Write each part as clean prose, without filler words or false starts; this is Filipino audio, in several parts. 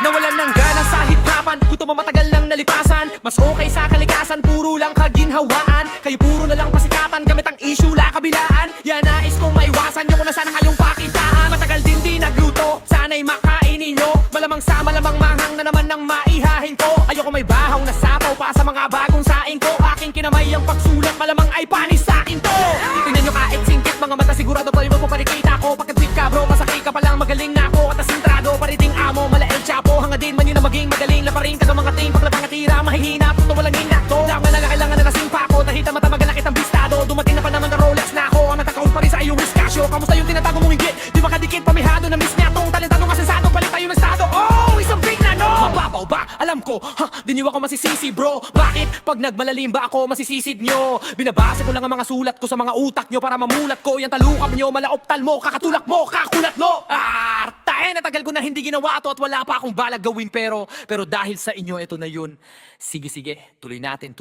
Nawalan ng gana sa hirapan, gutom ang matagal nang nalipasan. Mas okay sa kalikasan, puro lang kaginhawaan. Kayo puro na lang pasikatan, gamit ang issue la kabilaan. Yan nais kong maiwasan, yung kung nasaan ang kayong pakitaan. Matagal din di nagluto, sana'y makainin nyo. Malamang sa malamang manghang na naman ng maihahin ko. Ayoko may bahaw na sapaw pa sa mga bagong saing ko. Aking kinamay ang pagsulat, malamang ay panis sa akin to. Tingnan nyo kahit singkit, mga mata sigurado pa rin mo parikita ko. Pakitweet ka bro, masakay ka palang magaling na ako. At asintrado, pariting amo, mala El Chapo. Hanga din man yun na maging magaling, laparin ka ng mga ting. Paglabang atira, mahihina, puto walang hinakto. Dahil na kailangan na nasing pa ako, dahil matamagal na kitang bistado. Dumating na pa naman na Rolex na ako, ang natakaw pa rin sa iyong Wiscasio. Kamusta yung tinatago mong inggit? Di ba kadikit, pamihado na miss niya tong talentado masensado, palit tayo ng estado. Oh, isang big na no! Mababaw ba? Alam ko, di niyo ako masisisi bro. Bakit? Pag nagmalalim ba ako, masisisid nyo? Binabasa ko lang ang mga sulat ko sa mga utak nyo para mamulat ko. Yan talukap nyo, malaoptal mo, kakatulak mo, kakulat mo. Natagal ko na hindi ginawa to at wala pa akong balag gawin pero dahil sa inyo ito na yun. Sige, tuloy natin.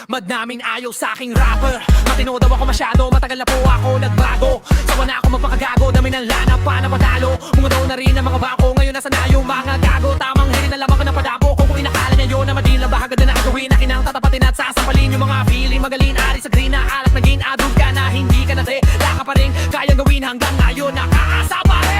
Madnaming ayaw sa aking rapper. Matino daw ako masyado, matagal na po ako nagbago. Sawa na ako mapakagago, dami ng lana pa na patalo. Mga daw na rin ang mga bako, ngayon nasa na yung mga gago. Tamang hirin na lamang ko na padabo, kung inakala niya yun na madilang bahagad na nakagawin. Akin ang tatapatin at sasampalin yung mga feeling magaling. Ari sa green na alak, naging adult ka na hindi ka na tela ka pa rin. Kayang gawin hanggang ngayon, nakaasa pa rin.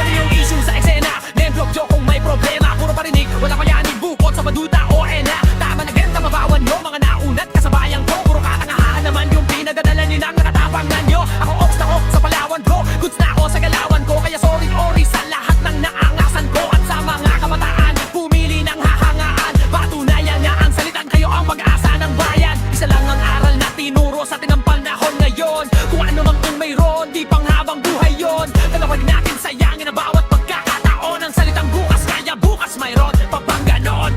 Yung issue sa eksena, name-drop joke kung may problema. Puro parinig, wala pa yanig bukod sa baduta o ena. Tama na ganda, mabawan nyo, mga naunat kasabayan ko. Puro katangahaan naman yung pinagadala nyo ng nakatapangan nyo. Ako ox na ox sa palawan bro, goods na ako sa galawan ko. Kaya sorry sa lahat ng naangasan ko. At sa mga kabataan, pumili ng hahangaan. Patunayan nga ang salitan, kayo ang pag-asa ng bayan. Isa lang ang aral na tinuro sa atin ng panahon ngayon. Kung ano mang kung mayroon, di pang habang buhay yon. Talawag natin sayangin ang bawat pagkakataon. Ang salitang bukas, kaya bukas mayroon pa bang ganon?